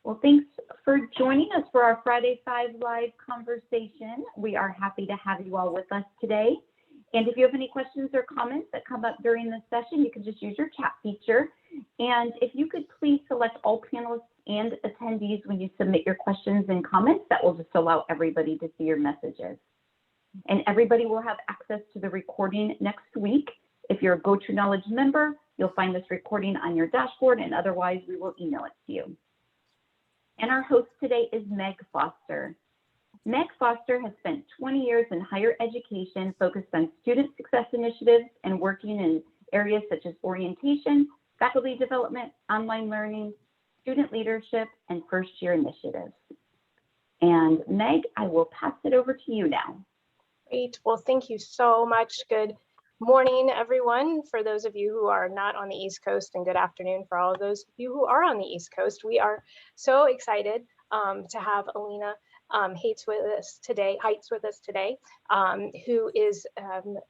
Well, thanks for joining us for our Friday 5 Live conversation. We are happy to have you all with us today. And if you have any questions or comments that come up during this session, you can just use your chat feature. And if you could please select all panelists and attendees when you submit your questions and comments, that will just allow everybody to see your messages. And everybody will have access to the recording next week. If you're a GoToKnowledge member, you'll find this recording on your dashboard, and otherwise we will email it to you. And our host today is Meg Foster. Meg Foster has spent 20 years in higher education focused on student success initiatives and working in areas such as orientation, faculty development, online learning, student leadership, and first-year initiatives. And Meg, I will pass it over to you now. Great. Well, thank you so much. Good morning, everyone. For those of you who are not on the East Coast, and good afternoon for all of those of you who are on the East Coast. We are so excited to have Alina Heights with us today, who is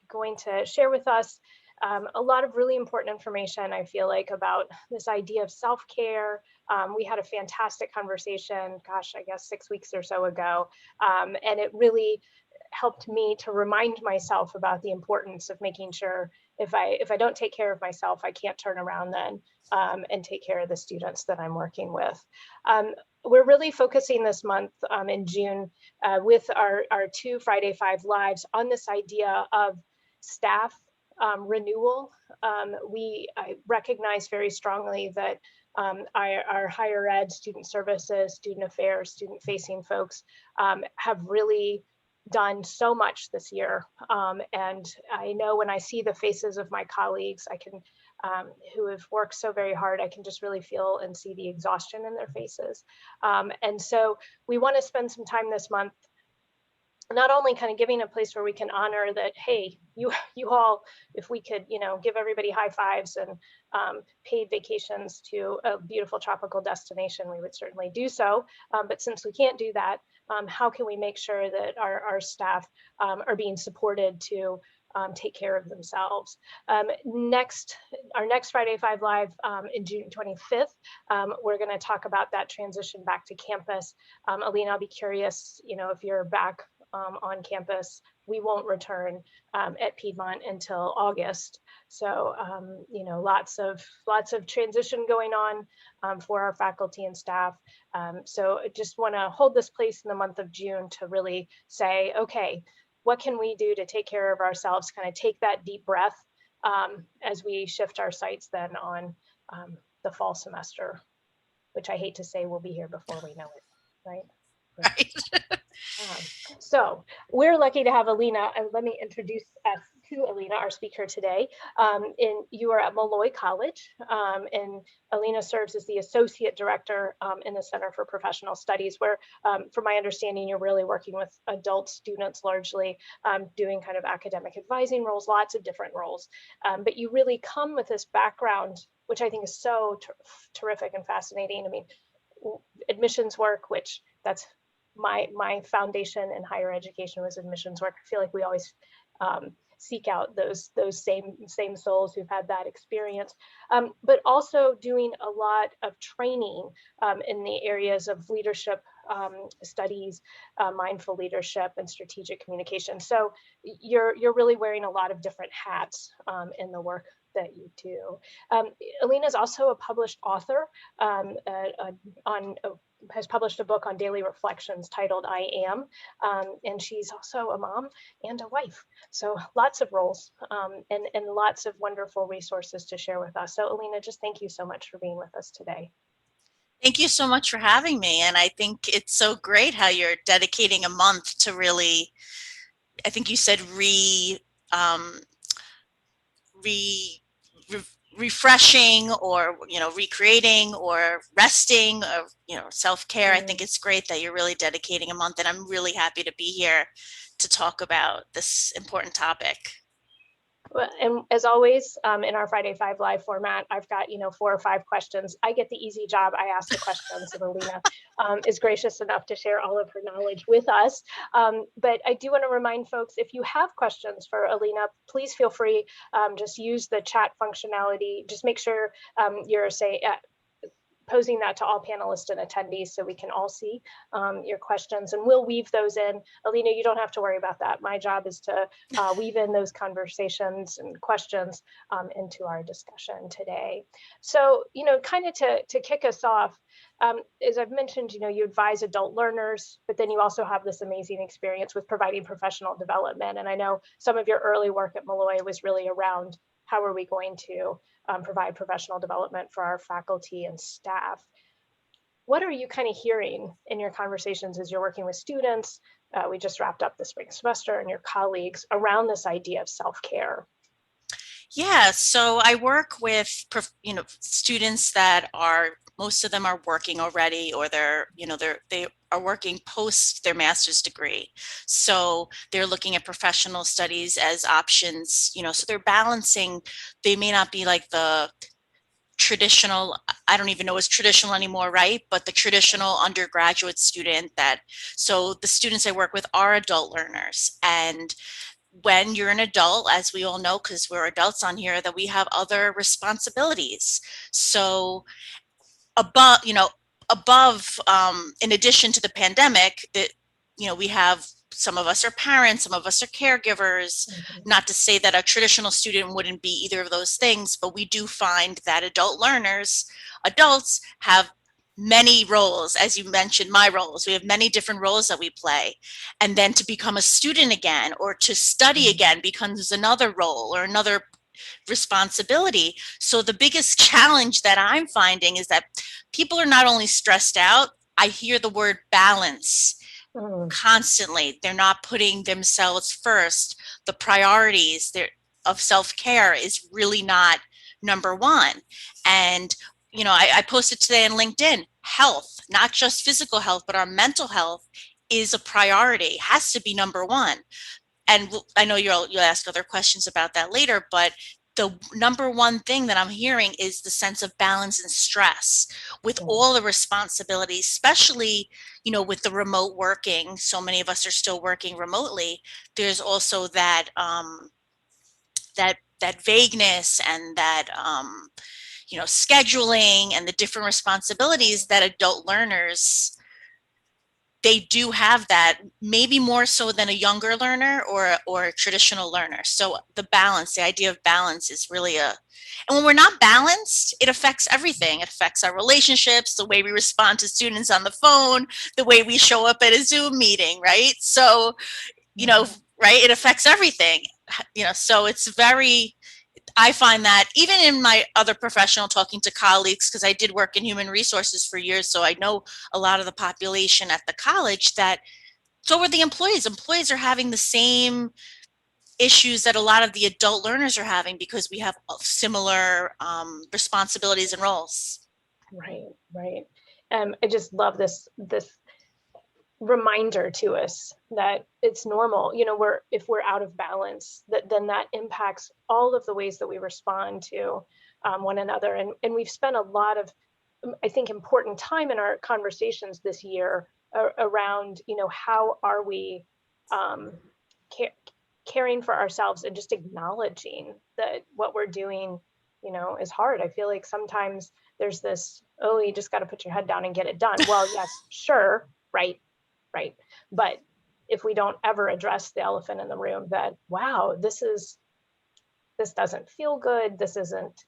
going to share with us a lot of really important information, I feel like, about this idea of self-care. We had a fantastic conversation, gosh, I guess 6 weeks or so ago, and it really helped me to remind myself about the importance of making sure if I don't take care of myself, I can't turn around then and take care of the students that I'm working with. We're really focusing this month in June with our 2 Friday 5 Lives on this idea of staff renewal. I recognize very strongly that our higher ed, student services, student affairs, student facing folks have really done so much this year. And I know when I see the faces of my colleagues, I can, who have worked so very hard, I can just really feel and see the exhaustion in their faces. And so we want to spend some time this month not only kind of giving a place where we can honor that, hey, you all, if we could, give everybody high fives and paid vacations to a beautiful tropical destination, we would certainly do so. But since we can't do that, how can we make sure that our staff are being supported to take care of themselves? Our next Friday 5 Live in June 25th, we're going to talk about that transition back to campus. Alina, I'll be curious, if you're back on campus. We won't return at Piedmont until August. So, lots of transition going on for our faculty and staff. So I just want to hold this place in the month of June to really say, okay, what can we do to take care of ourselves, kind of take that deep breath as we shift our sights then on the fall semester, which I hate to say will be here before we know it, right? Right. So we're lucky to have Alina, and let me introduce us to Alina, our speaker today. You are at Molloy College, and Alina serves as the Associate Director in the Center for Professional Studies, where, from my understanding, you're really working with adult students largely, doing kind of academic advising roles, lots of different roles. But you really come with this background, which I think is so terrific and fascinating. I mean, admissions work, which that's my foundation in higher education was admissions work. I feel like we always seek out those same souls who've had that experience, but also doing a lot of training in the areas of leadership studies, mindful leadership, and strategic communication. So you're really wearing a lot of different hats in the work that you do. Alina is also a published author has published a book on daily reflections titled I Am, and she's also a mom and a wife. So lots of roles and lots of wonderful resources to share with us. So Alina, just thank you so much for being with us today. Thank you so much for having me. And I think it's so great how you're dedicating a month to really, I think you said refreshing or recreating or resting or self-care. I think it's great that you're really dedicating a month, and I'm really happy to be here to talk about this important topic. Well, and as always, in our Friday 5 Live format, I've got 4 or 5 questions. I get the easy job. I ask the questions, and Alina is gracious enough to share all of her knowledge with us. But I do want to remind folks, if you have questions for Alina, please feel free. Just use the chat functionality. Just make sure you're posing that to all panelists and attendees so we can all see your questions, and we'll weave those in. Alina, you don't have to worry about that. My job is to weave in those conversations and questions into our discussion today. So, kind of to kick us off, as I've mentioned, you advise adult learners, but then you also have this amazing experience with providing professional development. And I know some of your early work at Malloy was really around how are we going to provide professional development for our faculty and staff. What are you kind of hearing in your conversations as you're working with students? We just wrapped up the spring semester, and your colleagues around this idea of self-care. Yeah, so I work with students that most of them are working already, or they are working post their master's degree. So they're looking at professional studies as options, so they're balancing. They may not be like the traditional, I don't even know what's traditional anymore, right? But the traditional undergraduate student so the students I work with are adult learners. And when you're an adult, as we all know, because we're adults on here, that we have other responsibilities. So above, in addition to the pandemic, that, we have, some of us are parents, some of us are caregivers. Not to say that a traditional student wouldn't be either of those things, but we do find that adults have many roles. As you mentioned, my roles, we have many different roles that we play. And then to become a student again, or to study again, becomes another role or another responsibility. So the biggest challenge that I'm finding is that people are not only stressed out, I hear the word balance constantly. They're not putting themselves first. The priorities of self-care is really not number one. And I posted today on LinkedIn, health, not just physical health, but our mental health is a priority, has to be number one. And I know you'll ask other questions about that later, but the number one thing that I'm hearing is the sense of balance and stress with all the responsibilities, especially, with the remote working. So many of us are still working remotely. There's also that vagueness and that scheduling and the different responsibilities that adult learners, they do have, that maybe more so than a younger learner or a traditional learner. So the idea of balance is really and when we're not balanced, it affects everything. It affects our relationships, the way we respond to students on the phone, the way we show up at a Zoom meeting, right? So, right, it affects everything, so it's I find that even in my other professional, talking to colleagues, because I did work in human resources for years, so I know a lot of the population at the college, that so are the employees. Employees are having the same issues that a lot of the adult learners are having, because we have similar responsibilities and roles. Right. I just love this reminder to us that it's normal, if we're out of balance, then that impacts all of the ways that we respond to one another. And we've spent a lot of, I think, important time in our conversations this year around, how are we caring for ourselves and just acknowledging that what we're doing, is hard. I feel like sometimes there's this, oh, you just got to put your head down and get it done. Well, yes, sure, right. But if we don't ever address the elephant in the room, that, wow, this doesn't feel good. This isn't,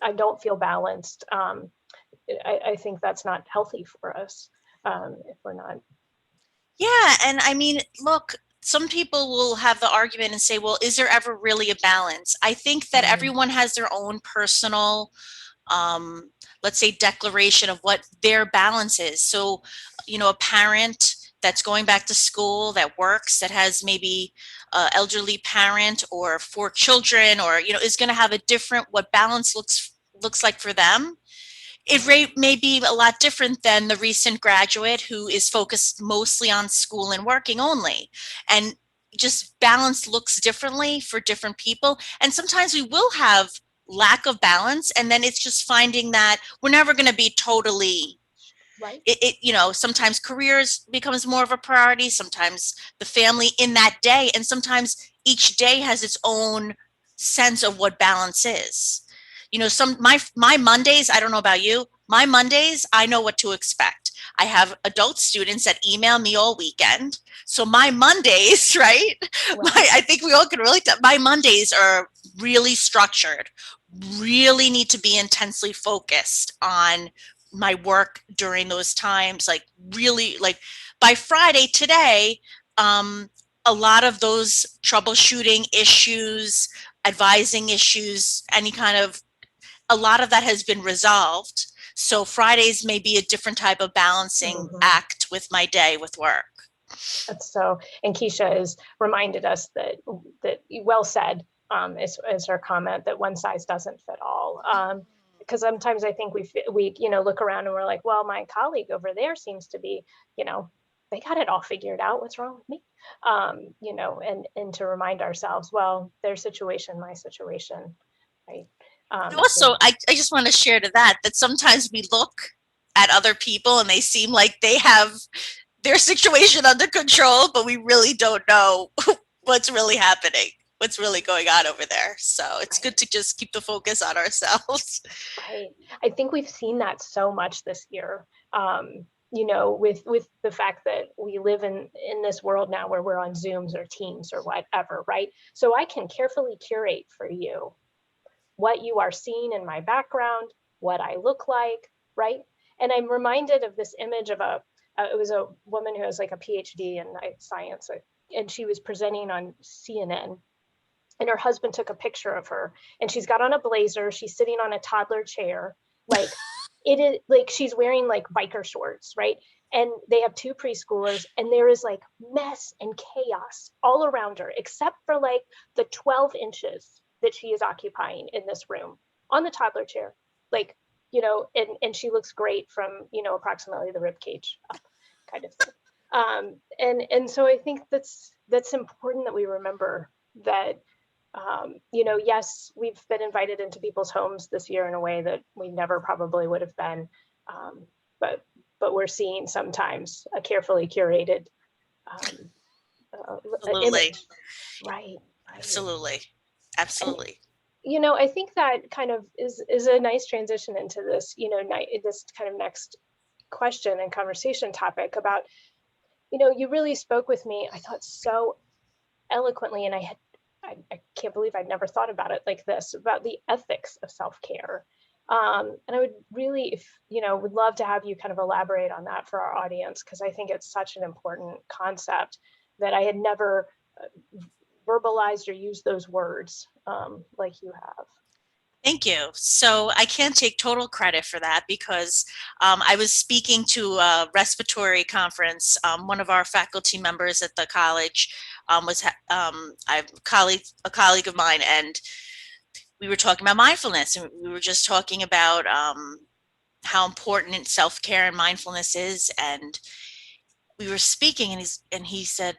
I don't feel balanced. I think that's not healthy for us if we're not. Yeah. And I mean, look, some people will have the argument and say, well, is there ever really a balance? I think that everyone has their own personal, let's say, declaration of what their balance is. So, a parent that's going back to school, that works, that has maybe an elderly parent or 4 children, or, is going to have a different, what balance looks like for them. It may be a lot different than the recent graduate who is focused mostly on school and working only. And just balance looks differently for different people. And sometimes we will have lack of balance, and then it's just finding that we're never going to be totally right. Sometimes careers becomes more of a priority, sometimes the family in that day, and sometimes each day has its own sense of what balance is. My Mondays, I don't know about you, My Mondays, I know what to expect. I have adult students that email me all weekend. So my Mondays, right? I think we all can relate to my Mondays are really structured, really need to be intensely focused on my work during those times. Like really, like by Friday today, a lot of those troubleshooting issues, advising issues, any kind of, a lot of that has been resolved. So Fridays may be a different type of balancing act with my day with work. That's so, and Keisha has reminded us that well said, is her comment that one size doesn't fit all. Because sometimes I think we look around and we're like, well, my colleague over there seems to be, they got it all figured out. What's wrong with me? And to remind ourselves, well, their situation, my situation, right? Also, I just want to share to that sometimes we look at other people and they seem like they have their situation under control, but we really don't know what's really happening, what's really going on over there. So it's good to just keep the focus on ourselves. Right. I think we've seen that so much this year. With the fact that we live in this world now where we're on Zooms or Teams or whatever, right? So I can carefully curate for you what you are seeing in my background, what I look like, right? And I'm reminded of this image of it was a woman who has like a PhD in science, and she was presenting on CNN, and her husband took a picture of her, and she's got on a blazer, she's sitting on a toddler chair, like it is like she's wearing like biker shorts, right? And they have two preschoolers, and there is like mess and chaos all around her, except for like the 12 inches that she is occupying in this room on the toddler chair, like, and she looks great from, approximately the rib cage up, kind of thing. And so I think that's important that we remember that, yes, we've been invited into people's homes this year in a way that we never probably would have been, but we're seeing sometimes a carefully curated image. Right. Absolutely. And, I think that kind of is a nice transition into this, this kind of next question and conversation topic about, you really spoke with me, I thought, so eloquently, and I can't believe I'd never thought about it like this, about the ethics of self-care. And I would really, would love to have you kind of elaborate on that for our audience, because I think it's such an important concept that I had never verbalized or used those words like you have. Thank you. So I can't take total credit for that because I was speaking to a respiratory conference. One of our faculty members at the college was a colleague of mine, and we were talking about mindfulness, and we were just talking about how important self-care and mindfulness is. And we were speaking, and he said,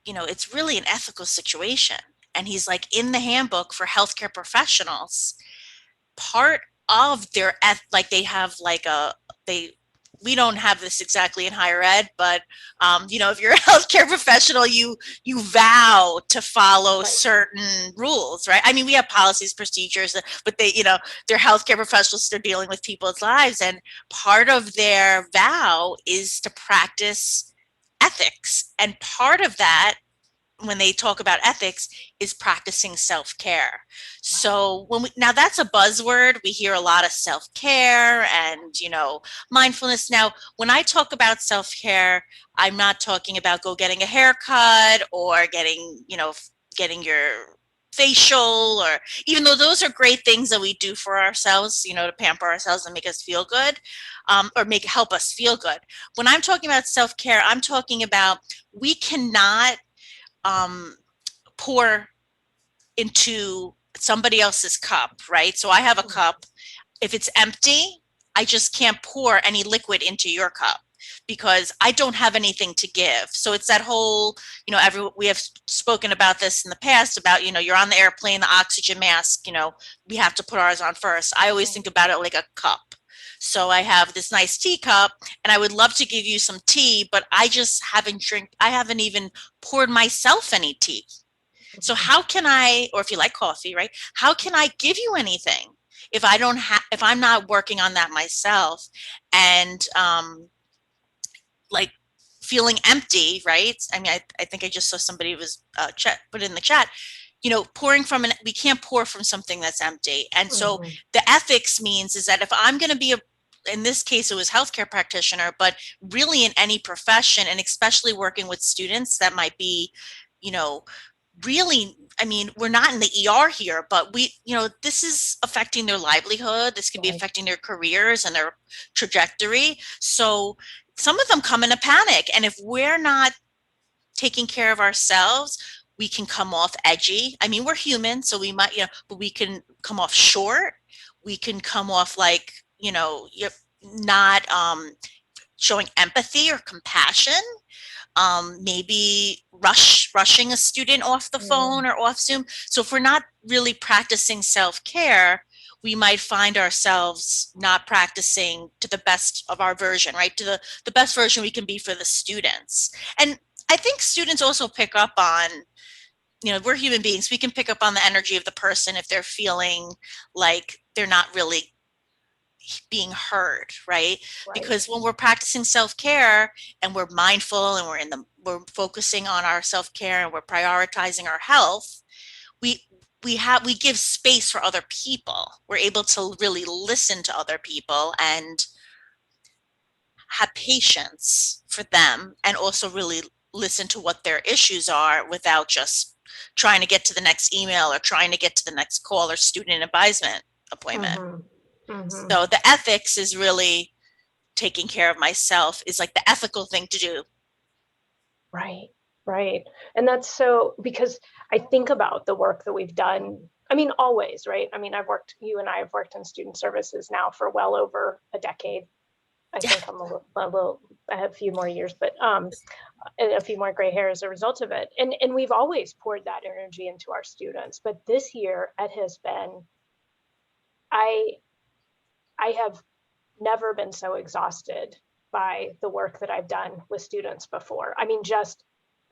it's really an ethical situation. And he's like, in the handbook for healthcare professionals, part of their they have like we don't have this exactly in higher ed, but if you're a healthcare professional, you vow to follow certain rules, right? I mean, we have policies, procedures, but they're healthcare professionals, they're dealing with people's lives, and part of their vow is to practice ethics. And part of that, when they talk about ethics, is practicing self-care. So now that's a buzzword. We hear a lot of self-care and, mindfulness. Now, when I talk about self-care, I'm not talking about getting a haircut or getting your facial, or even though those are great things that we do for ourselves, to pamper ourselves and make us feel good, or help us feel good. When I'm talking about self-care, I'm talking about we cannot pour into somebody else's cup, right? So I have a cup. If it's empty, I just can't pour any liquid into your cup because I don't have anything to give. So it's that whole, we have spoken about this in the past about, you're on the airplane, the oxygen mask, we have to put ours on first. I always think about it like a cup. So I have this nice teacup, and I would love to give you some tea, but I just I haven't even poured myself any tea. So how can I, or if you like coffee, right? How can I give you anything if I'm not working on that myself, and like feeling empty, right? I mean, I think I just saw somebody was put in the chat, we can't pour from something that's empty. And so the ethics means is that if I'm going to be in this case, it was healthcare practitioner, but really in any profession, and especially working with students that might be, really, I mean, we're not in the ER here, but this is affecting their livelihood. This could be affecting their careers and their trajectory. So some of them come in a panic. And if we're not taking care of ourselves, we can come off edgy. I mean, we're human, so we might, but we can come off short. We can come off like, you're not showing empathy or compassion. Maybe rushing a student off the phone or off Zoom. So if we're not really practicing self-care, we might find ourselves not practicing to the best of our version, right? To the best version we can be for the students. And I think students also pick up on, we're human beings. We can pick up on the energy of the person if they're feeling like they're not really being heard, right? Because when we're practicing self-care and we're mindful and we're focusing on our self-care and we're prioritizing our health, we give space for other people. We're able to really listen to other people and have patience for them, and also really listen to what their issues are without just trying to get to the next email or trying to get to the next call or student advisement appointment. So the ethics is really taking care of myself, is like the ethical thing to do. Right. And that's so, because I think about the work that we've done. I mean, always, right? I mean, you and I have worked in student services now for well over a decade. I think I'm I have a few more years, but a few more gray hair as a result of it. And we've always poured that energy into our students. But this year it has been, I have never been so exhausted by the work that I've done with students before. I mean, just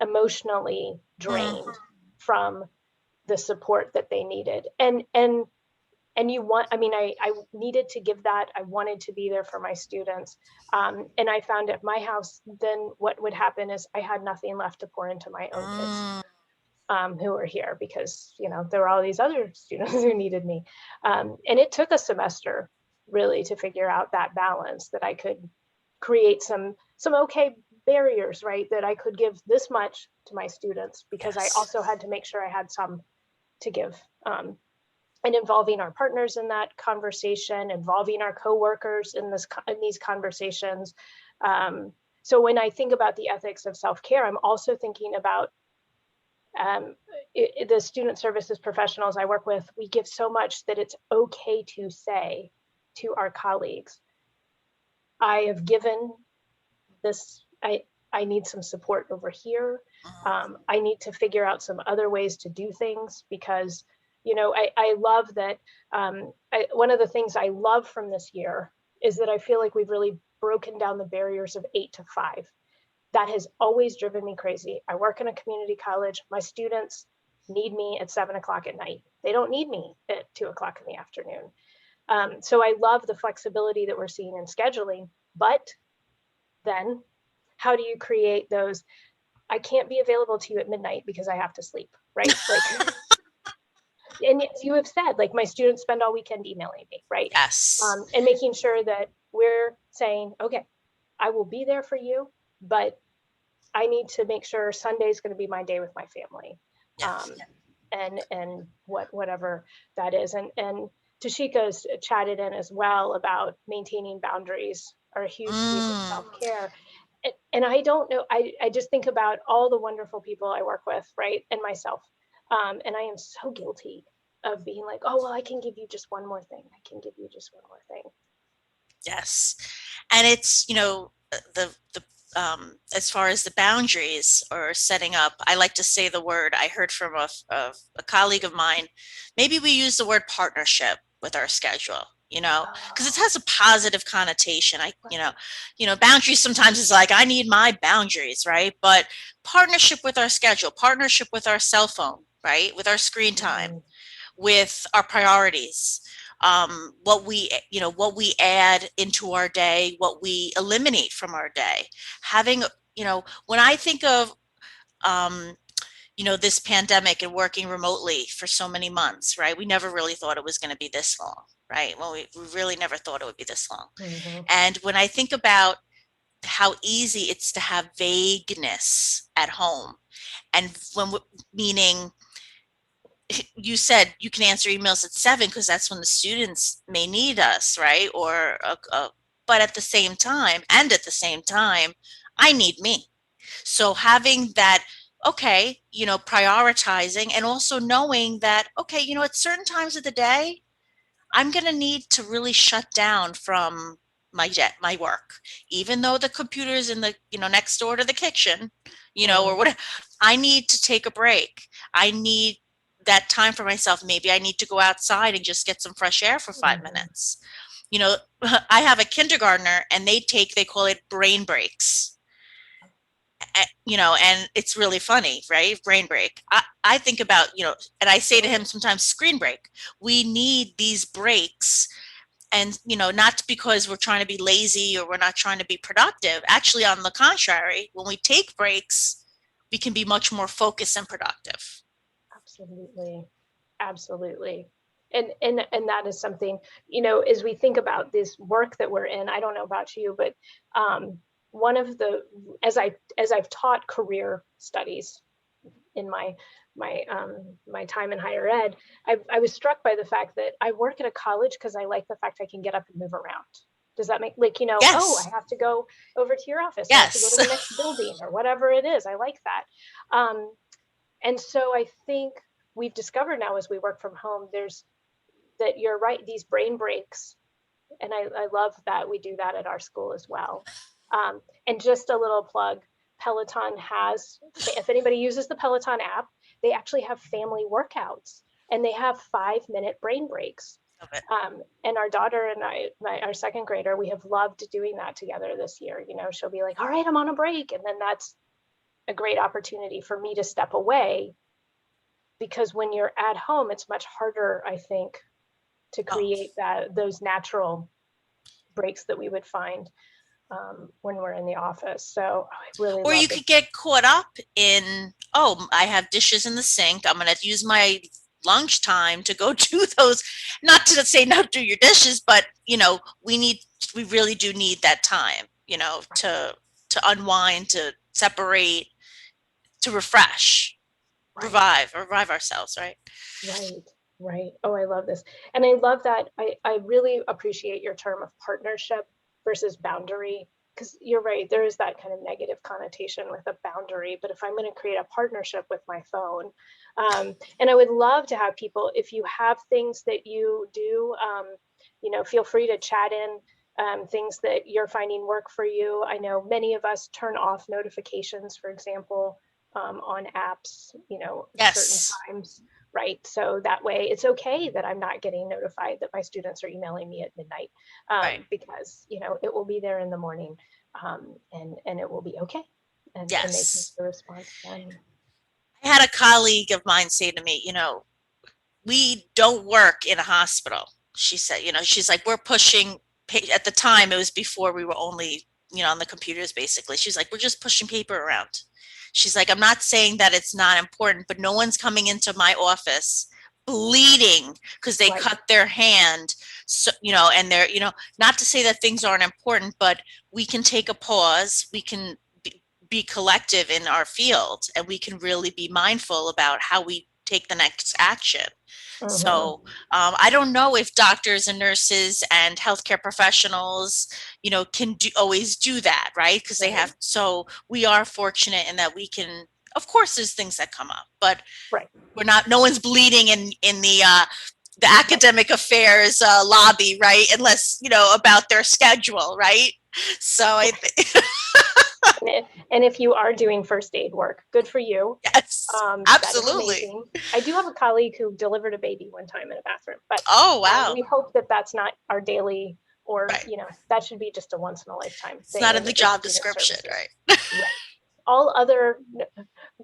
emotionally drained from the support that they needed. And I needed to give that. I wanted to be there for my students. And I found at my house, then what would happen is I had nothing left to pour into my own kids who were here, because, there were all these other students who needed me. And it took a semester really to figure out that balance, that I could create some okay barriers, right? That I could give this much to my students, because I also had to make sure I had some to give. And involving our partners in that conversation, involving our coworkers in these conversations. So when I think about the ethics of self-care, I'm also thinking about the student services professionals I work with. We give so much that it's okay to say to our colleagues, I have given this, I need some support over here. I need to figure out some other ways to do things, because I love that. One of the things I love from this year is that I feel like we've really broken down the barriers of 8 to 5. That has always driven me crazy. I work in a community college. My students need me at 7 o'clock at night. They don't need me at 2 o'clock in the afternoon. So I love the flexibility that we're seeing in scheduling. But then how do you create those? I can't be available to you at midnight because I have to sleep, right? Like, and as you have said, like, my students spend all weekend emailing me, right? Yes. And making sure that we're saying, okay, I will be there for you, but I need to make sure Sunday is going to be my day with my family. Yes. And whatever that is. And Tashika's chatted in as well about maintaining boundaries are a huge piece of self-care. And I don't know, I just think about all the wonderful people I work with, right? And myself. And I am so guilty of being like, oh, well, I can give you just one more thing. I can give you just one more thing. Yes. And it's, as far as the boundaries or setting up, I like to say the word, I heard from a colleague of mine, maybe we use the word partnership with our schedule, because it has a positive connotation. Boundaries sometimes is like, I need my boundaries, right? But partnership with our schedule, partnership with our cell phone, right? With our screen time, with our priorities. what we add into our day, what we eliminate from our day. Having, when I think of, this pandemic and working remotely for so many months, right? We never really thought it was going to be this long, right? Well, we really never thought it would be this long. Mm-hmm. And when I think about how easy it's to have vagueness at home, and meaning, you said you can answer emails at 7 because that's when the students may need us, right? But at the same time, I need me. So having that, okay, prioritizing, and also knowing that, okay, at certain times of the day, I'm going to need to really shut down from my work, even though the computer is in the, next door to the kitchen, or whatever. I need to take a break. I need that time for myself. Maybe I need to go outside and just get some fresh air for 5 minutes. I have a kindergartner, and they call it brain breaks. And it's really funny, right? Brain break. I think about, and I say to him sometimes, screen break. We need these breaks. And, not because we're trying to be lazy or we're not trying to be productive. Actually, on the contrary, when we take breaks, we can be much more focused and productive. Absolutely. Absolutely. And that is something, as we think about this work that we're in, I don't know about you, but one of the, as I've taught career studies in my time in higher ed, I was struck by the fact that I work at a college because I like the fact I can get up and move around. Does that make, Yes. Oh, I have to go over to your office. Yes. I have to go to the next building or whatever it is. I like that. And so I think we've discovered now, as we work from home, that you're right, these brain breaks. And I love that we do that at our school as well. And just a little plug, Peloton has, if anybody uses the Peloton app, they actually have family workouts, and they have 5-minute brain breaks. And our daughter and I, our second grader, we have loved doing that together this year. She'll be like, all right, I'm on a break. And then that's a great opportunity for me to step away, because when you're at home, it's much harder, I think, to create those natural breaks that we would find when we're in the office. So I really Or you could get caught up in, I have dishes in the sink. I'm going to use my lunchtime to go do those. Not to say not do your dishes, but we really do need that time, to unwind, to separate, to refresh, revive ourselves, right? Right. Oh, I love this. And I love that. I really appreciate your term of partnership versus boundary, because you're right, there is that kind of negative connotation with a boundary. But if I'm going to create a partnership with my phone, and I would love to have people, if you have things that you do, feel free to chat in things that you're finding work for you. I know many of us turn off notifications, for example, on apps, Yes. certain times. Right. So that way it's okay that I'm not getting notified that my students are emailing me at midnight, because, it will be there in the morning, and it will be okay. And, yes. And they can the response then. I had a colleague of mine say to me, we don't work in a hospital. She said, she's like, we're pushing, at the time, it was before we were only, on the computers, basically. She's like, we're just pushing paper around. She's like, I'm not saying that it's not important, but no one's coming into my office bleeding because they cut their hand. So, and they're, not to say that things aren't important, but we can take a pause. We can be collective in our field, and we can really be mindful about how we take the next action. Mm-hmm. So I don't know if doctors and nurses and healthcare professionals, can always do that, right? Because they have, so we are fortunate in that we can, of course, there's things that come up, but we're not, no one's bleeding in the academic affairs lobby, right? Unless, about their schedule, right? So I think. And if you are doing first aid work, good for you. Yes, absolutely. I do have a colleague who delivered a baby one time in a bathroom, but wow. We hope that that's not our daily, or that should be just a once in a lifetime thing. It's not in the job description, right? all other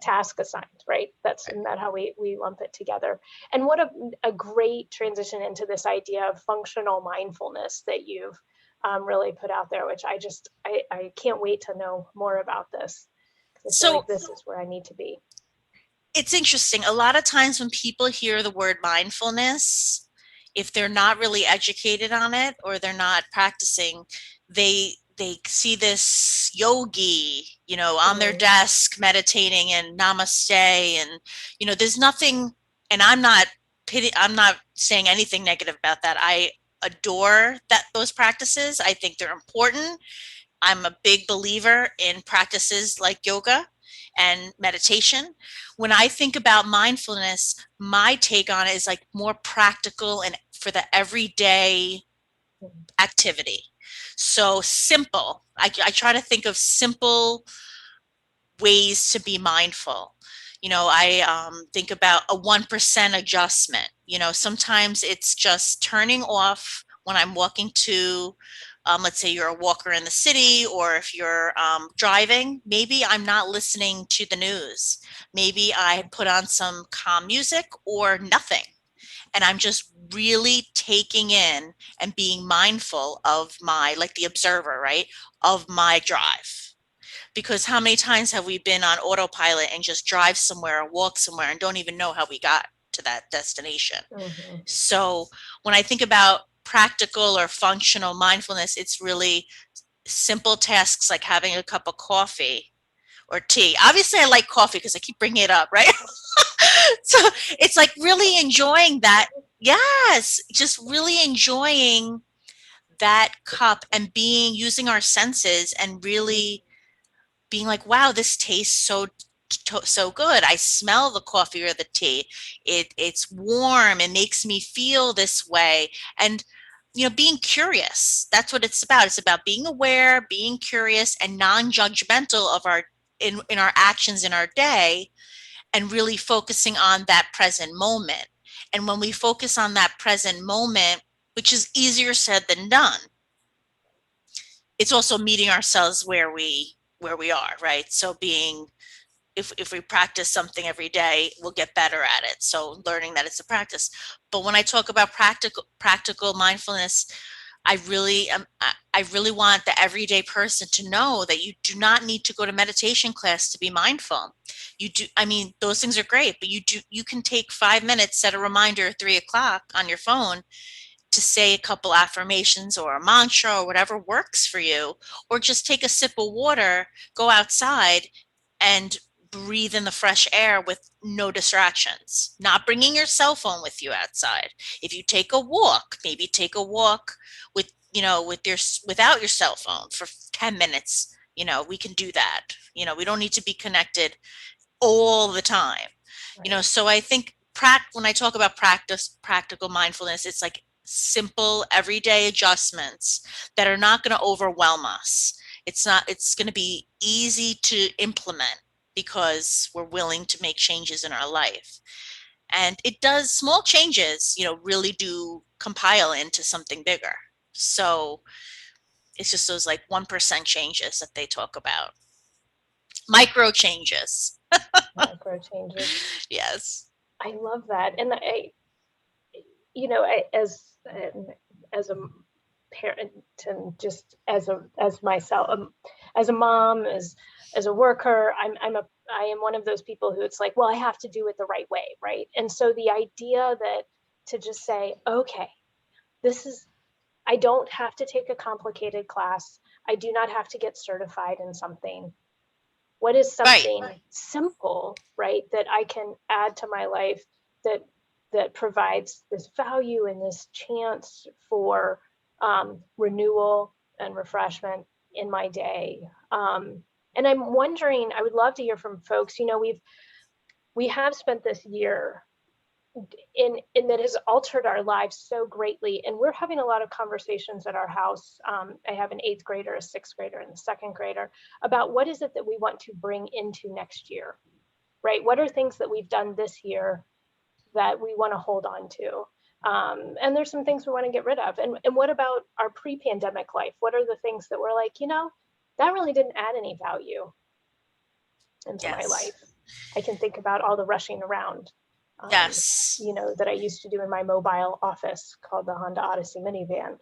task assigned, right? Isn't that how we lump it together? And what a great transition into this idea of functional mindfulness that you've really put out there, which I can't wait to know more about this. I feel like this is where I need to be. It's interesting. A lot of times when people hear the word mindfulness, if they're not really educated on it or they're not practicing, they see this yogi, on their desk meditating and namaste, and there's nothing. And I'm not saying anything negative about that. I adore those practices. I think they're important. I'm a big believer in practices like yoga and meditation. When I think about mindfulness, my take on it is like more practical and for the everyday activity. So simple. I try to think of simple ways to be mindful. I think about a 1% adjustment. Sometimes it's just turning off when I'm walking to, let's say you're a walker in the city, or if you're driving, maybe I'm not listening to the news. Maybe I put on some calm music or nothing. And I'm just really taking in and being mindful of like the observer, right, of my drive. Because how many times have we been on autopilot and just drive somewhere or walk somewhere and don't even know how we got to that destination? Mm-hmm. So when I think about practical or functional mindfulness, it's really simple tasks like having a cup of coffee or tea. Obviously, I like coffee because I keep bringing it up, right? So it's like really enjoying that. Yes, just really enjoying that cup and using our senses and really being like, wow, this tastes so good. I smell the coffee or the tea. It's warm. It makes me feel this way. And being curious. That's what it's about. It's about being aware, being curious, and non-judgmental of in our actions in our day, and really focusing on that present moment. And when we focus on that present moment, which is easier said than done, it's also meeting ourselves where we are, right? So if we practice something every day, we'll get better at it. So learning that it's a practice. But when I talk about practical mindfulness, I really want the everyday person to know that you do not need to go to meditation class to be mindful. Those things are great, but you can take 5 minutes, set a reminder at 3:00 on your phone to say a couple affirmations or a mantra or whatever works for you, or just take a sip of water, go outside and breathe in the fresh air with no distractions, not bringing your cell phone with you outside. If you take a walk, maybe take a walk without your cell phone for 10 minutes. We can do that. We don't need to be connected all the time. Right. So I think when I talk about practical mindfulness, it's like simple everyday adjustments that are not going to overwhelm us. It's going to be easy to implement because we're willing to make changes in our life. And small changes, really do compile into something bigger. So it's just those like 1% changes that they talk about. Micro changes. Micro changes. Yes. I love that. And as a parent and just as myself, as a mom, as a worker, I am one of those people who it's like, well, I have to do it the right way, right? And so the idea that to just say, okay, I don't have to take a complicated class. I do not have to get certified in something. What is something simple, right, that I can add to my life that provides this value and this chance for renewal and refreshment in my day? And I'm wondering, I would love to hear from folks. We have spent this year in that has altered our lives so greatly, and we're having a lot of conversations at our house. I have an 8th grader, a 6th grader, and a 2nd grader about what is it that we want to bring into next year, right? What are things that we've done this year that we want to hold on to? And there's some things we want to get rid of. And what about our pre-pandemic life? What are the things that we're like, that really didn't add any value? into my Yes. life. I can think about all the rushing around, Yes. that I used to do in my mobile office called the Honda Odyssey minivan.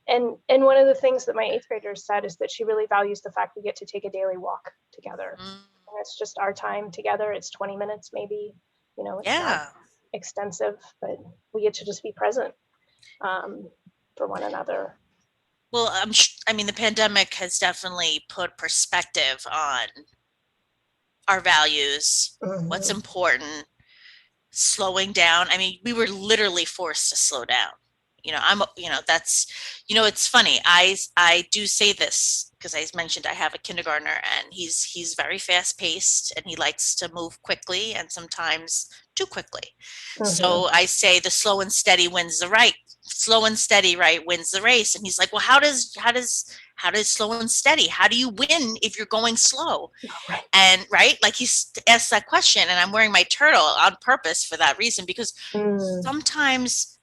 And one of the things that my 8th grader said is that she really values the fact we get to take a daily walk together. Mm, And it's just our time together. It's 20 minutes, maybe, it's not yeah. extensive, but we get to just be present for one another. Well, I mean, the pandemic has definitely put perspective on our values, what's important, slowing down. I mean, we were literally forced to slow down. That's, it's funny. I do say this because I mentioned I have a kindergartner and he's very fast paced and he likes to move quickly and sometimes too quickly. So I say the slow and steady wins the right. Slow and steady, right, wins the race. And he's like, well, how does slow and steady? How do you win if you're going slow? Right. And right, like he asked that question, and I'm wearing my turtle on purpose for that reason, because sometimes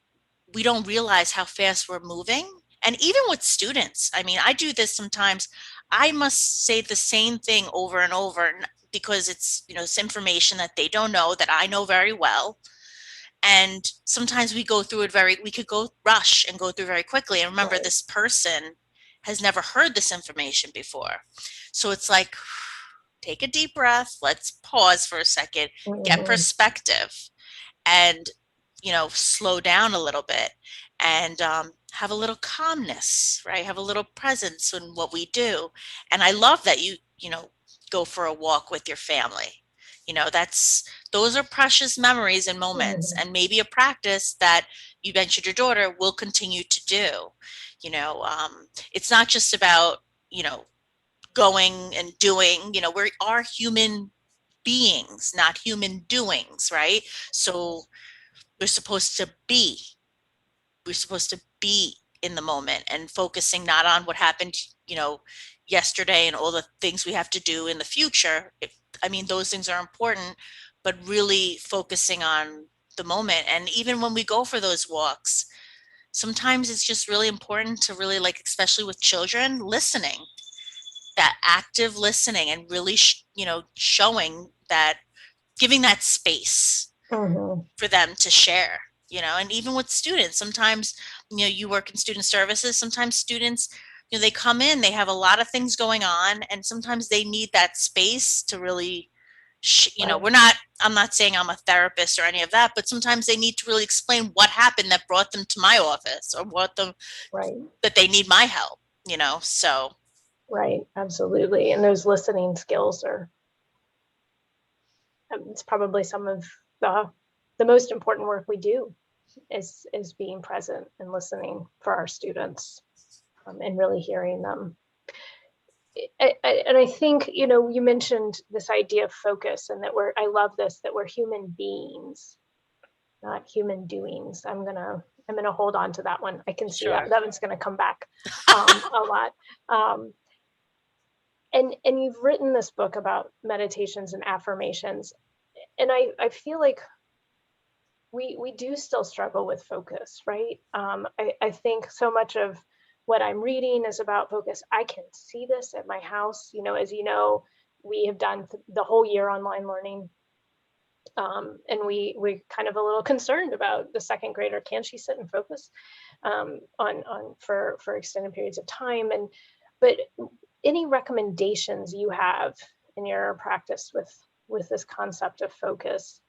we don't realize how fast we're moving. And even with students, I mean, I do this sometimes. I must say the same thing over and over because it's, it's information that they don't know that I know very well. And sometimes we could go rush and go through very quickly. And remember, this person has never heard this information before. So it's like, take a deep breath. Let's pause for a second, get perspective, and, slow down a little bit and have a little calmness, right? Have a little presence in what we do. And I love that go for a walk with your family. Those are precious memories and moments, and maybe a practice that you mentioned your daughter will continue to do. It's not just about, going and doing, we are human beings, not human doings, right? So we're supposed to be, in the moment and focusing not on what happened, yesterday and all the things we have to do in the future. I mean, those things are important, but really focusing on the moment. And even when we go for those walks, sometimes it's just really important to really, like, especially with children, listening, that active listening, and really, showing that, giving that space for them to share, and even with students, sometimes, you work in student services, sometimes students, they come in, they have a lot of things going on, and sometimes they need that space to really, I'm not saying I'm a therapist or any of that, but sometimes they need to really explain what happened that brought them to my office or that they need my help, so. Right, absolutely. And those listening skills are, it's probably some of the most important work we do is being present and listening for our students, and really hearing them. And I think, you mentioned this idea of focus, and that I love this, that we're human beings, not human doings. I'm gonna hold on to that one. I can see that one's gonna come back a lot. And you've written this book about meditations and affirmations, and I feel like we do still struggle with focus, right? I think so much of what I'm reading is about focus. I can see this at my house. As you know, we have done the whole year online learning, and we're kind of a little concerned about the 2nd grader. Can she sit and focus for extended periods of time? But any recommendations you have in your practice with this concept of focus?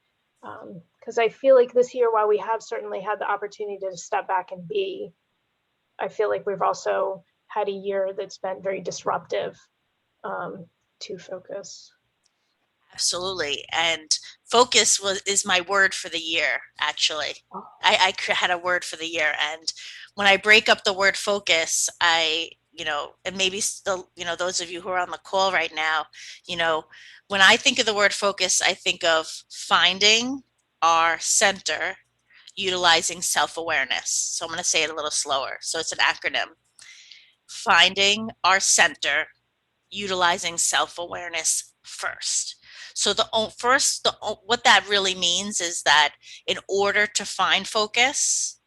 Because I feel like this year, while we have certainly had the opportunity to step back and be, I feel like we've also had a year that's been very disruptive to focus. Absolutely. And focus is my word for the year, actually. I had a word for the year. And when I break up the word focus, and maybe still, those of you who are on the call right now, when I think of the word focus, I think of finding our center, utilizing self-awareness. So I'm going to say it a little slower. So it's an acronym. Finding our center, utilizing self-awareness first. So what that really means is that in order to find focus,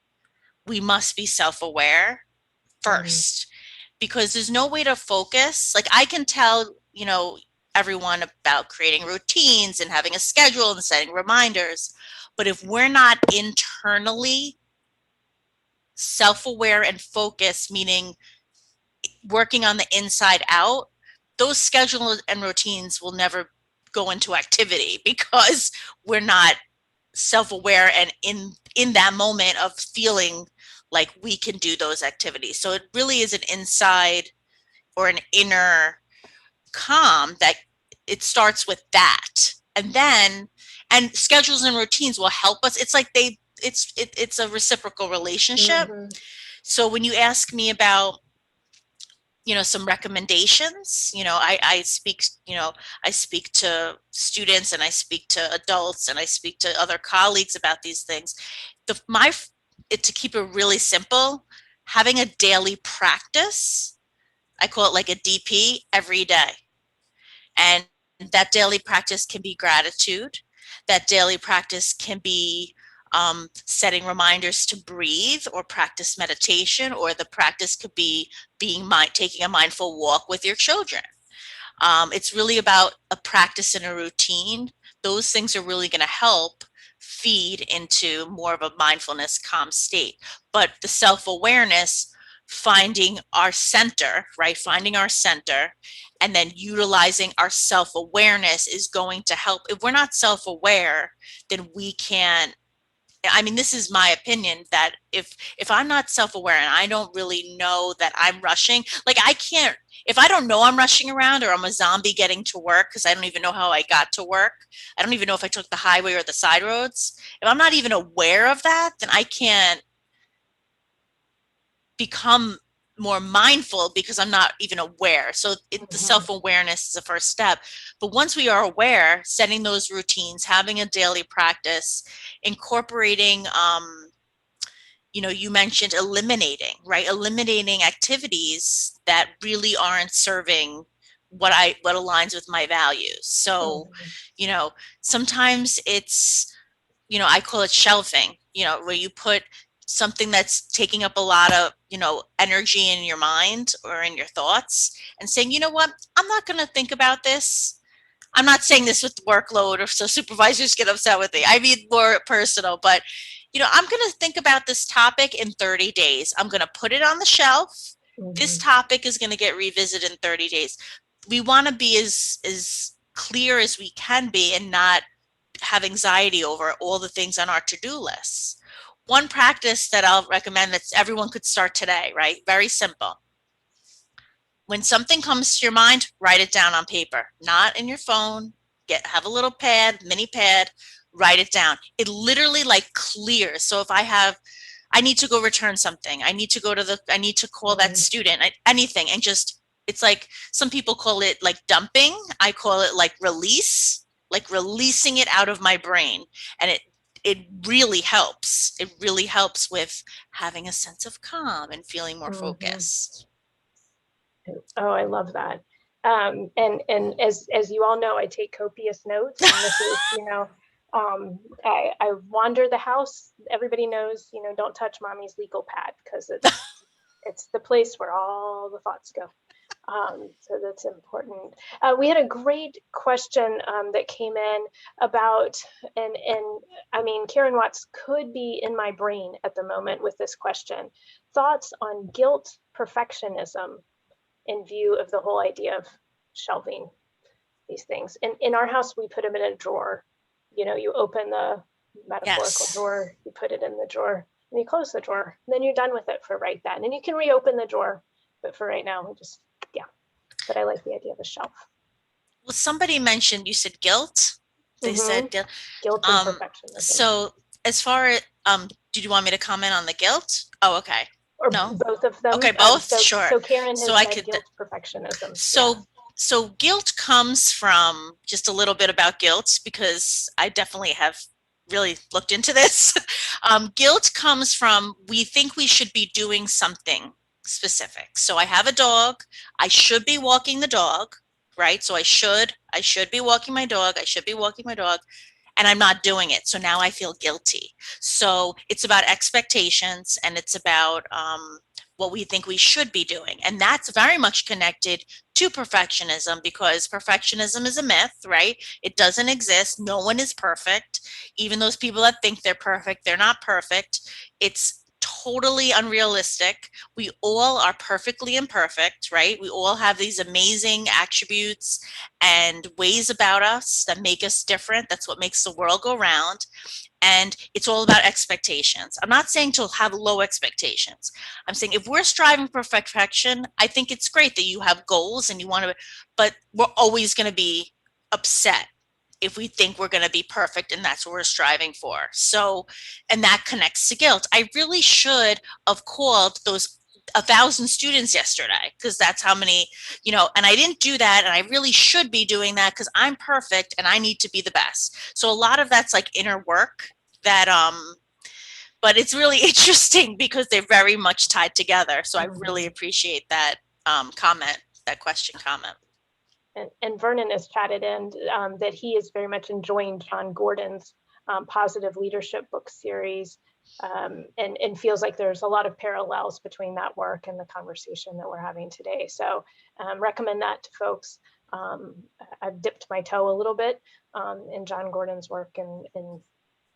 we must be self-aware first, because there's no way to focus. Like, I can tell, everyone about creating routines and having a schedule and setting reminders. But if we're not internally self-aware and focused, meaning working on the inside out, those schedules and routines will never go into activity because we're not self-aware and in that moment of feeling like we can do those activities. So it really is an inside or an inner calm that it starts with that. And then, and schedules and routines will help us. It's like it's a reciprocal relationship. Mm-hmm. So when you ask me about, some recommendations, I speak, I speak to students and I speak to adults and I speak to other colleagues about these things. To keep it really simple, having a daily practice, I call it like a DP every day. And that daily practice can be gratitude. That daily practice can be setting reminders to breathe or practice meditation, or the practice could be taking a mindful walk with your children. It's really about a practice and a routine. Those things are really going to help feed into more of a mindfulness, calm state. But the self-awareness, finding our center, right? Finding our center and then utilizing our self-awareness is going to help. If we're not self-aware, then we can't. I mean, this is my opinion, that if I'm not self-aware and I don't really know that I'm rushing, like I can't, if I don't know I'm rushing around or I'm a zombie getting to work because I don't even know how I got to work, I don't even know if I took the highway or the side roads. If I'm not even aware of that, then I can't become more mindful because I'm not even aware. So the self-awareness is the first step. But once we are aware, setting those routines, having a daily practice, incorporating, you mentioned eliminating, right? Eliminating activities that really aren't serving what aligns with my values. So, sometimes it's, I call it shelving, where you put something that's taking up a lot of, energy in your mind or in your thoughts, and saying, you know what, I'm not going to think about this. I'm not saying this with workload or so supervisors get upset with me. I mean, more personal, but, I'm going to think about this topic in 30 days. I'm going to put it on the shelf. This topic is going to get revisited in 30 days. We want to be as clear as we can be and not have anxiety over all the things on our to-do lists. One practice that I'll recommend that everyone could start today, right? Very simple. When something comes to your mind, write it down on paper, not in your phone. Have a little pad, mini pad, write it down. It literally like clears. So if I need to go return something, I need to call that student, anything, and just, it's like, some people call it like dumping. I call it like release, like releasing it out of my brain. And it really helps. It really helps with having a sense of calm and feeling more focused. Oh, I love that. And as you all know, I take copious notes. And this is, I wander the house. Everybody knows, don't touch mommy's legal pad because it's the place where all the thoughts go. So that's important. We had a great question that came in about, and I mean, Karen Watts could be in my brain at the moment with this question. Thoughts on guilt, perfectionism, in view of the whole idea of shelving these things. In our house, we put them in a drawer. You open the metaphorical drawer, you put it in the drawer, and you close the drawer. And then you're done with it for right then. And you can reopen the drawer, but for right now, we just, But I like the idea of a shelf. Well, somebody mentioned, you said guilt. They said guilt and perfectionism. So as far as, did you want me to comment on the guilt? Oh, okay. Or no? Both of them. Okay, both? Sure. So Karen has said guilt, perfectionism. So guilt comes from, just a little bit about guilt, because I definitely have really looked into this. Guilt comes from, we think we should be doing something specific. So I have a dog. I should be walking the dog, right? So I should be walking my dog. And I'm not doing it. So now I feel guilty. So it's about expectations, and it's about what we think we should be doing. And that's very much connected to perfectionism, because perfectionism is a myth, right? It doesn't exist. No one is perfect. Even those people that think they're perfect, they're not perfect. It's totally unrealistic. We all are perfectly imperfect, right? We all have these amazing attributes and ways about us that make us different. That's what makes the world go round. And it's all about expectations. I'm not saying to have low expectations. I'm saying if we're striving for perfection, I think it's great that you have goals and you want to, but we're always going to be upset if we think we're going to be perfect and that's what we're striving for. So, and that connects to guilt. I really should have called those 1,000 students yesterday, because that's how many, and I didn't do that. And I really should be doing that because I'm perfect and I need to be the best. So a lot of that's like inner work that, but it's really interesting because they're very much tied together. So I really appreciate that comment, that question comment. And Vernon has chatted in that he is very much enjoying John Gordon's positive leadership book series, and feels like there's a lot of parallels between that work and the conversation that we're having today. So recommend that to folks. I've dipped my toe a little bit in John Gordon's work, and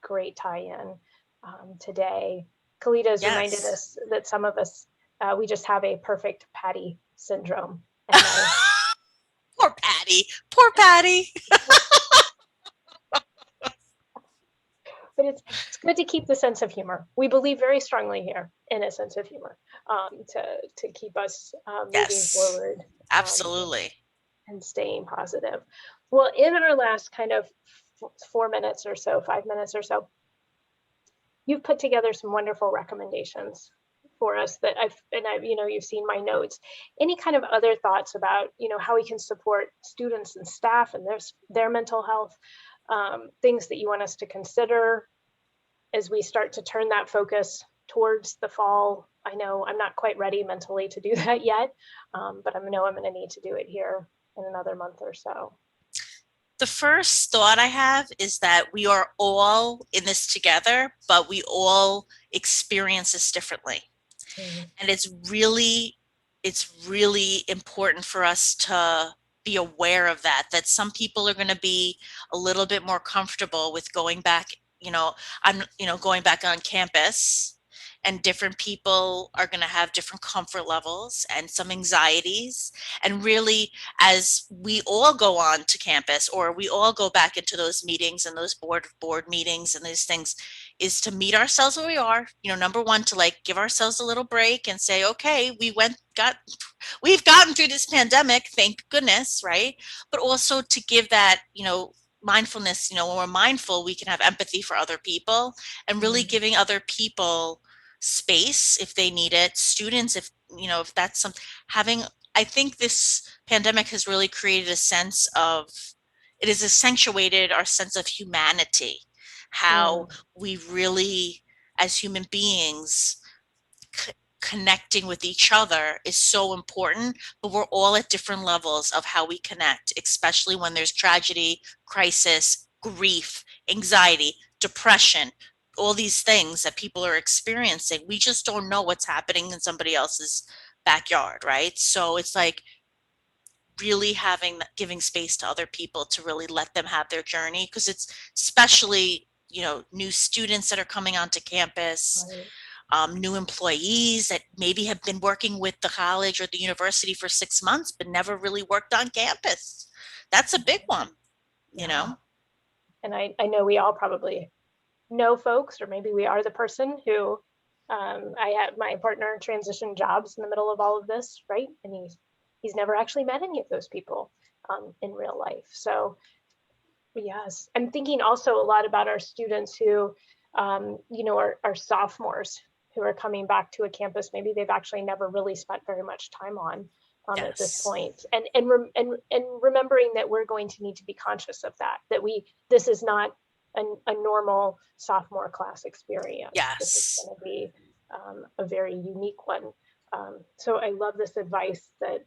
great tie-in today. Kalita has reminded us that some of us, we just have a perfect Patty syndrome. And Poor Patty. Poor Patty. But it's good to keep the sense of humor. We believe very strongly here in a sense of humor to keep us moving forward. Absolutely. And staying positive. Well, in our last kind of 4 minutes or so, 5 minutes or so, you've put together some wonderful recommendations for us that I've you've seen my notes. Any kind of other thoughts about, how we can support students and staff and their mental health, things that you want us to consider as we start to turn that focus towards the fall? I know I'm not quite ready mentally to do that yet, but I know I'm going to need to do it here in another month or so. The first thought I have is that we are all in this together, but we all experience this differently. Mm-hmm. And it's really important for us to be aware of that some people are going to be a little bit more comfortable with going back, going back on campus, and different people are going to have different comfort levels and some anxieties. And really, as we all go on to campus, or we all go back into those meetings and those board meetings and these things, is to meet ourselves where we are. Number one, to give ourselves a little break and say, okay, we've gotten through this pandemic, thank goodness, right? But also to give that, mindfulness, when we're mindful, we can have empathy for other people, and really giving other people space if they need it. Students, if that's something, I think this pandemic has really created a sense of, it has accentuated our sense of humanity, how we really, as human beings, connecting with each other is so important, but we're all at different levels of how we connect, especially when there's tragedy, crisis, grief, anxiety, depression, all these things that people are experiencing. We just don't know what's happening in somebody else's backyard, right? So it's really giving space to other people to really let them have their journey, because it's especially, new students that are coming onto campus, new employees that maybe have been working with the college or the university for 6 months, but never really worked on campus. That's a big one, you know? And I know we all probably know folks, or maybe we are the person who, I had my partner transition jobs in the middle of all of this, right? And he's never actually met any of those people in real life. So yes, I'm thinking also a lot about our students who, are sophomores who are coming back to a campus maybe they've actually never really spent very much time on at this point, and remembering that we're going to need to be conscious of that this is not a normal sophomore class experience. This is going to be a very unique one. So I love this advice that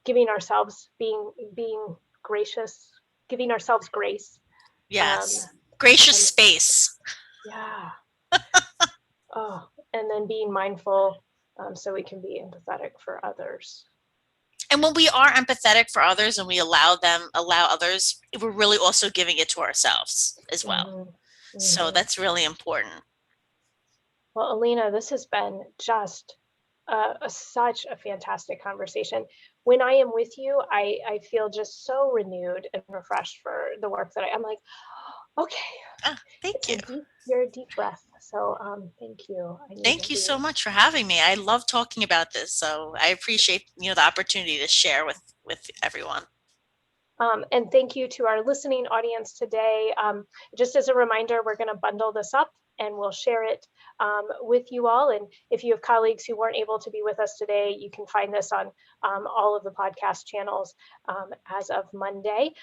giving ourselves, being gracious, giving ourselves grace. Gracious space. Yeah. And then being mindful so we can be empathetic for others. And when we are empathetic for others and we allow others, we're really also giving it to ourselves as well. Mm-hmm. So Mm-hmm. that's really important. Well, Alina, this has been just such a fantastic conversation. When I am with you, I feel just so renewed and refreshed for the work that I'm like, okay. Thank you. You're a deep breath. So thank you. Thank you so much for having me. I love talking about this. So I appreciate, the opportunity to share with everyone. And thank you to our listening audience today. Just as a reminder, we're going to bundle this up and we'll share it with you all. And if you have colleagues who weren't able to be with us today, you can find this on all of the podcast channels as of Monday.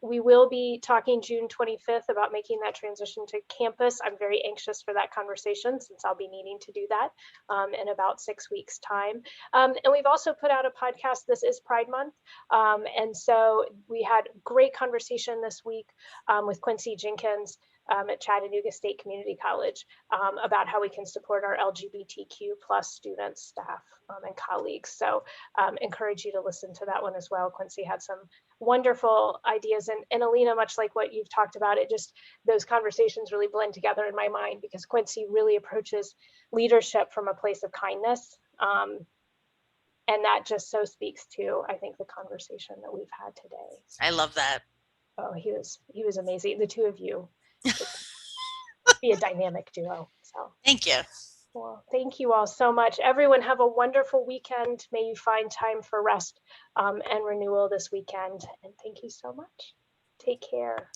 We will be talking June 25th about making that transition to campus. I'm very anxious for that conversation since I'll be needing to do that in about 6 weeks' time. And we've also put out a podcast. This is Pride Month. And so we had great conversation this week with Quincy Jenkins at Chattanooga State Community College about how we can support our LGBTQ plus students, staff, and colleagues. So encourage you to listen to that one as well. Quincy had some wonderful ideas, and Alina, much like what you've talked about, those conversations really blend together in my mind because Quincy really approaches leadership from a place of kindness. And that just so speaks to, I think, the conversation that we've had today. So, I love that. Oh, he was amazing. The two of you be a dynamic duo. So thank you. Well, thank you all so much. Everyone have a wonderful weekend. May you find time for rest and renewal this weekend. And thank you so much. Take care.